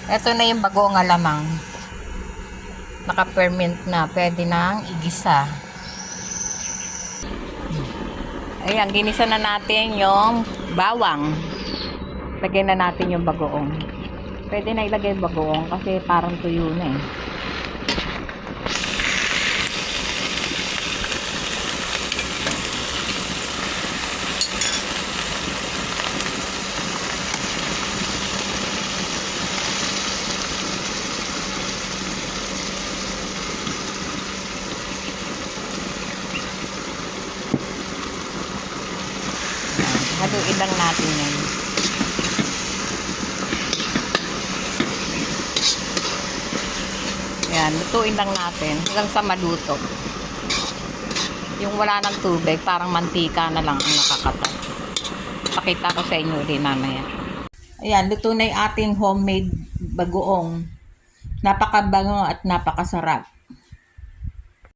Ito na yung bagoong alamang. Naka-ferment na. Pwede nang igisa. Ayan, ginisa na natin yung bawang. Lagyan na natin yung bagoong. Pwede na ilagay yung bagoong kasi parang tuyo na eh. Haluin lang natin yan. Yan, lutuin lang natin hanggang sa maluto. Yung wala ng tubig, parang mantika na lang ang nakakatat. Pakita ko sa inyo din mamaya. Ayan, luto na yung ating homemade bagoong. Napakabango at napakasarap.